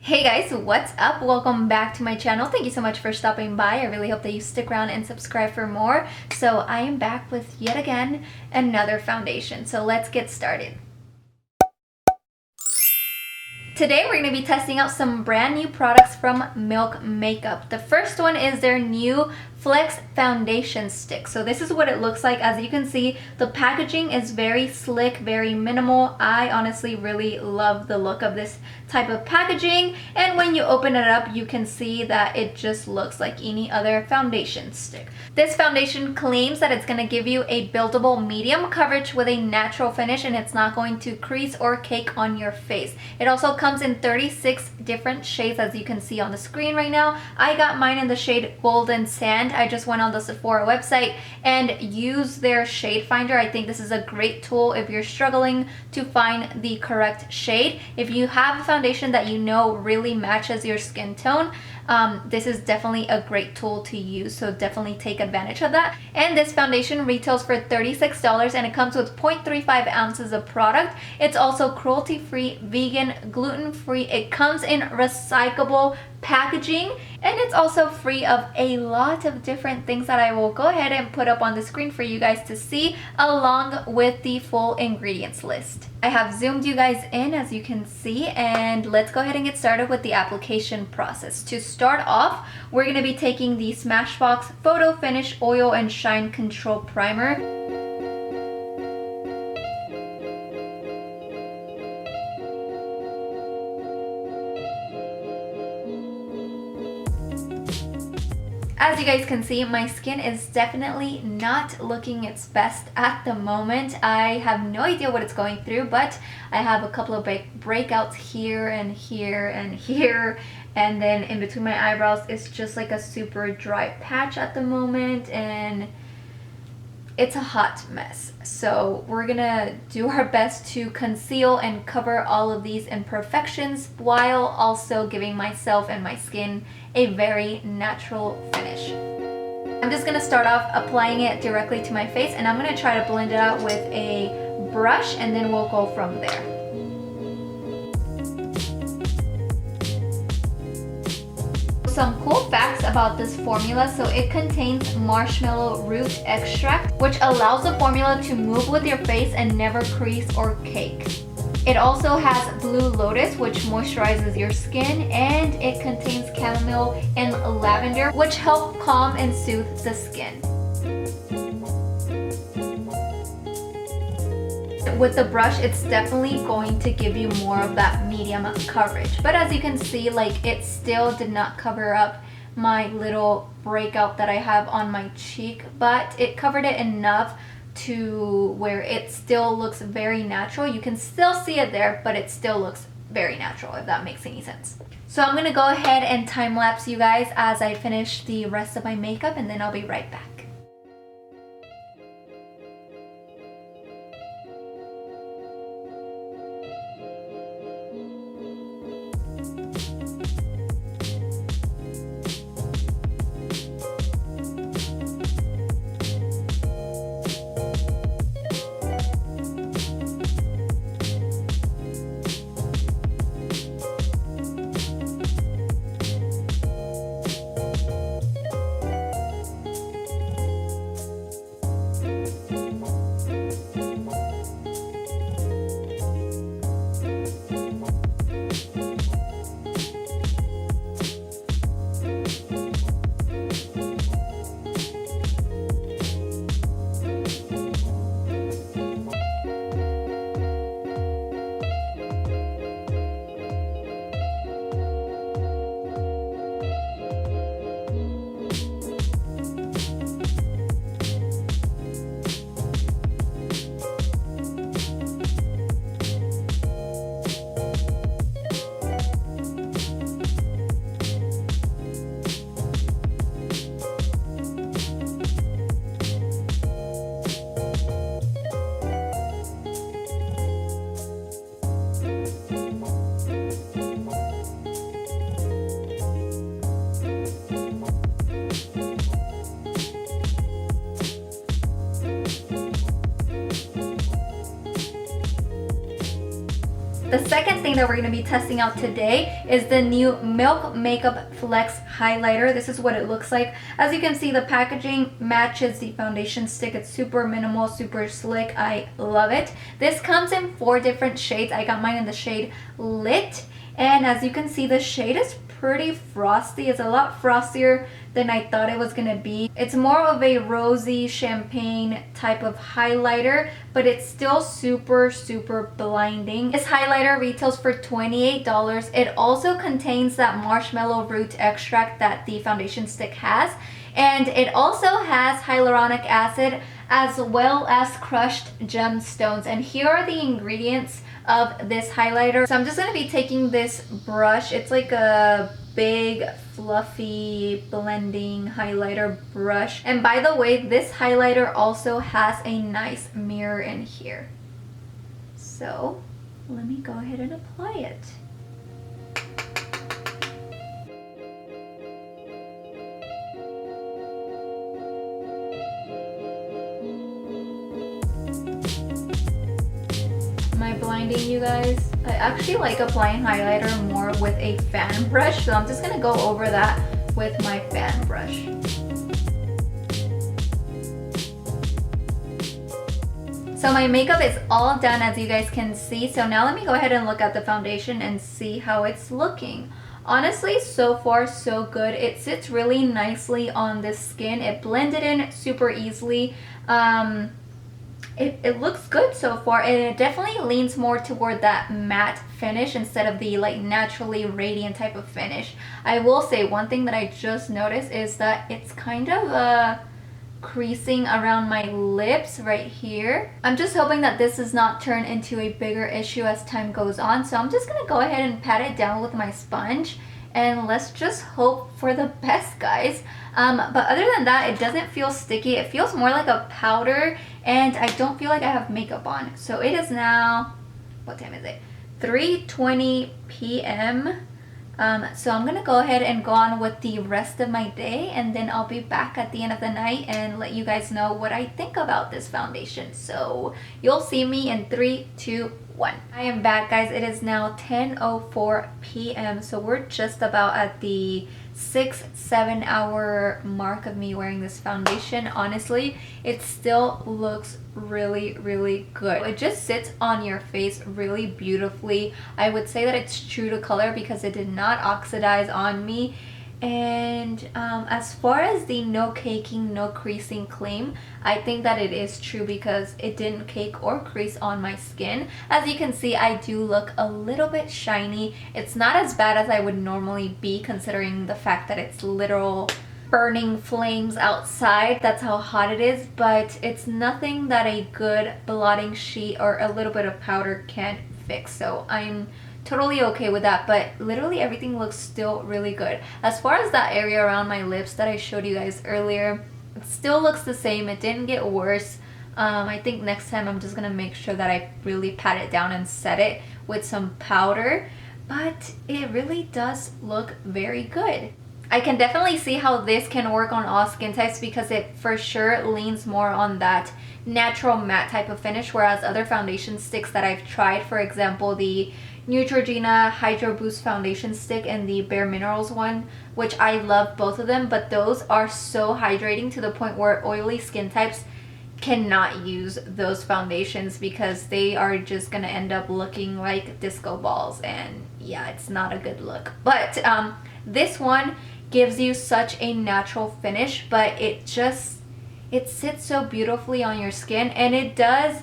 Hey guys, what's up? Welcome back to my channel. Thank you so much for stopping by. I really hope that you stick around and subscribe for more. So I am back with yet again another foundation. So let's get started. Today we're going to be testing out some brand new products from Milk Makeup. The first one is their new Flex Foundation Stick. So this is what it looks like. As you can see, the packaging is very slick, very minimal. I honestly really love the look of this type of packaging. And when you open it up, you can see that it just looks like any other foundation stick. This foundation claims that it's going to give you a buildable medium coverage with a natural finish, and it's not going to crease or cake on your face. It also comes in 36 different shades, as you can see on the screen right now. I got mine in the shade Golden Sand. I just went on the Sephora website and used their shade finder. I think this is a great tool if you're struggling to find the correct shade. If you have a foundation that you know really matches your skin tone, this is definitely a great tool to use, so definitely take advantage of that. And this foundation retails for $36 and it comes with 0.35 ounces of product. It's also cruelty-free, vegan, gluten-free. It comes in recyclable packaging, and it's also free of a lot of different things that I will go ahead and put up on the screen for you guys to see, along with the full ingredients list. I have zoomed you guys in, as you can see, and let's go ahead and get started with the application process. To start off, we're going to be taking the Smashbox Photo Finish Oil and Shine Control Primer. As you guys can see, my skin is definitely not looking its best at the moment. I have no idea what it's going through, but I have a couple of breakouts here and here and here, and then in between my eyebrows it's just like a super dry patch at the moment, and it's a hot mess. So we're gonna do our best to conceal and cover all of these imperfections while also giving myself and my skin a very natural finish. I'm just gonna start off applying it directly to my face, and I'm gonna try to blend it out with a brush, and then we'll go from there. Some cool facts about this formula. So it contains marshmallow root extract, which allows the formula to move with your face and never crease or cake. It also has blue lotus, which moisturizes your skin, and it contains chamomile and lavender, which help calm and soothe the skin. With the brush, it's definitely going to give you more of that medium coverage, but as you can see, like, it still did not cover up my little breakout that I have on my cheek, but it covered it enough to where it still looks very natural. You can still see it there, but it still looks very natural, if that makes any sense. So I'm gonna go ahead and time lapse you guys as I finish the rest of my makeup, and then I'll be right back. The second thing that we're going to be testing out today is the new Milk Makeup Flex Highlighter. This is what it looks like. As you can see, the packaging matches the foundation stick. It's super minimal, super slick. I love it. This comes in 4 different shades. I got mine in the shade Lit. And as you can see, the shade is pretty frosty. It's a lot frostier than I thought it was gonna be. It's more of a rosy champagne type of highlighter, but it's still super blinding. This highlighter retails for $28. It also contains that marshmallow root extract that the foundation stick has, and it also has hyaluronic acid as well as crushed gemstones. And here are the ingredients of this highlighter. So I'm just going to be taking this brush. It's like a big fluffy blending highlighter brush. And by the way, this highlighter also has a nice mirror in here. So let me go ahead and apply it. Blinding, you guys. I actually like applying highlighter more with a fan brush, so I'm just gonna go over that with my fan brush. So my makeup is all done, as you guys can see. So now let me go ahead and look at the foundation and see how it's looking. Honestly, so far so good. It sits really nicely on the skin. It blended in super easily. It looks good so far, and it definitely leans more toward that matte finish instead of the like naturally radiant type of finish. I will say one thing that I just noticed is that it's kind of creasing around my lips right here. I'm just hoping that this does not turn into a bigger issue as time goes on. So I'm just gonna go ahead and pat it down with my sponge, and let's just hope for the best, guys. But other than that, it doesn't feel sticky. It feels more like a powder, and I don't feel like I have makeup on. So it is now, what time is it? 3:20 p.m. So I'm gonna go ahead and go on with the rest of my day, and then I'll be back at the end of the night and let you guys know what I think about this foundation. So you'll see me in 3, 2, 1. I am back, guys. It is now 10:04 p.m. So we're just about at the 6-7 hour mark of me wearing this foundation. Honestly, it still looks really good. It just sits on your face really beautifully. I would say that it's true to color because it did not oxidize on me. And as far as the no caking, no creasing claim, I think that it is true because it didn't cake or crease on my skin. As you can see, I do look a little bit shiny. It's not as bad as I would normally be, considering the fact that it's literal burning flames outside. That's how hot it is, but it's nothing that a good blotting sheet or a little bit of powder can't fix. So I'm totally okay with that, but literally everything looks still really good. As far as that area around my lips that I showed you guys earlier, it still looks the same. It didn't get worse. I think next time I'm just gonna make sure that I really pat it down and set it with some powder, but it really does look very good. I can definitely see how this can work on all skin types because it for sure leans more on that natural matte type of finish, whereas other foundation sticks that I've tried, for example the Neutrogena Hydro Boost foundation stick and the Bare Minerals one, which I love both of them, but those are so hydrating to the point where oily skin types cannot use those foundations because they are just gonna end up looking like disco balls, and yeah, it's not a good look. But this one gives you such a natural finish, but it sits so beautifully on your skin, and it does,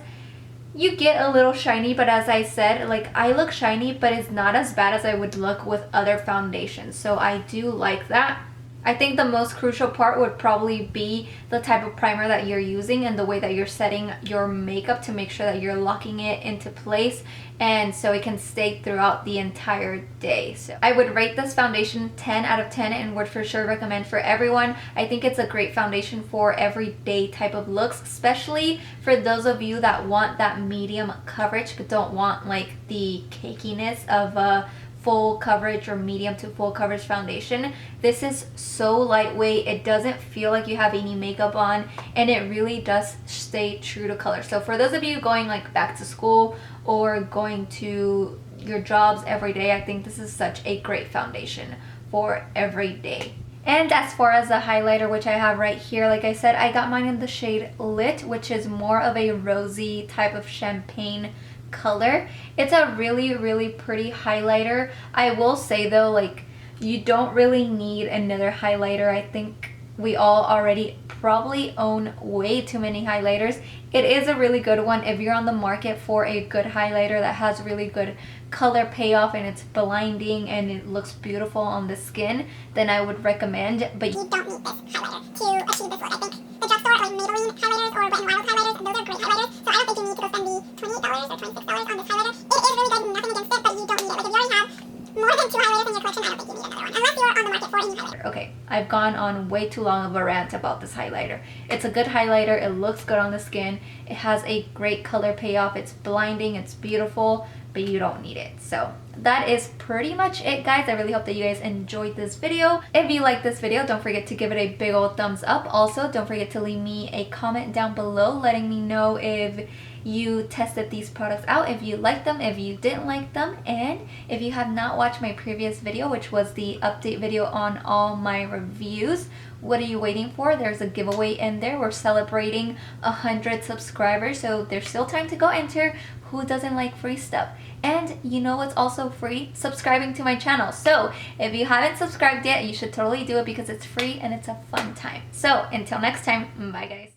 you get a little shiny, but as I said, like I look shiny, but it's not as bad as I would look with other foundations. So I do like that. I think the most crucial part would probably be the type of primer that you're using and the way that you're setting your makeup to make sure that you're locking it into place and so it can stay throughout the entire day. So I would rate this foundation 10 out of 10 and would for sure recommend for everyone. I think it's a great foundation for everyday type of looks, especially for those of you that want that medium coverage but don't want like the cakiness of a full coverage or medium to full coverage foundation. This is so lightweight, it doesn't feel like you have any makeup on, and it really does stay true to color. So for those of you going like back to school or going to your jobs every day, I think this is such a great foundation for every day. And as far as the highlighter, which I have right here, like I said, I got mine in the shade Lit, which is more of a rosy type of champagne color. It's a really pretty highlighter. I will say though, like, you don't really need another highlighter. I think we all already probably own way too many highlighters. It is a really good one if you're on the market for a good highlighter that has really good color payoff and it's blinding and it looks beautiful on the skin, then I would recommend. But you don't need this highlighter to achieve this look. I think the drugstore like Maybelline highlighters or Wet n Wild highlighters, those are great highlighters, so I don't think you need to go spend the $28 or $26 on this highlighter. It is really good, nothing against it, but you don't need it. Like if you already have more than 2 highlighters in your collection, I don't think you need another one, unless you're on the market for a new highlighter. Okay, I've gone on way too long of a rant about this highlighter. It's a good highlighter, it looks good on the skin, it has a great color payoff, it's blinding, it's beautiful, but you don't need it. So that is pretty much it, guys. I really hope that you guys enjoyed this video. If you like this video, don't forget to give it a big old thumbs up. Also, don't forget to leave me a comment down below letting me know if you tested these products out, if you liked them, if you didn't like them, and if you have not watched my previous video, which was the update video on all my reviews, what are you waiting for? There's a giveaway in there. We're celebrating 100 subscribers, so there's still time to go enter. Who doesn't like free stuff? And you know what's also free? Subscribing to my channel. So if you haven't subscribed yet, you should totally do it because it's free and it's a fun time. So until next time, bye guys.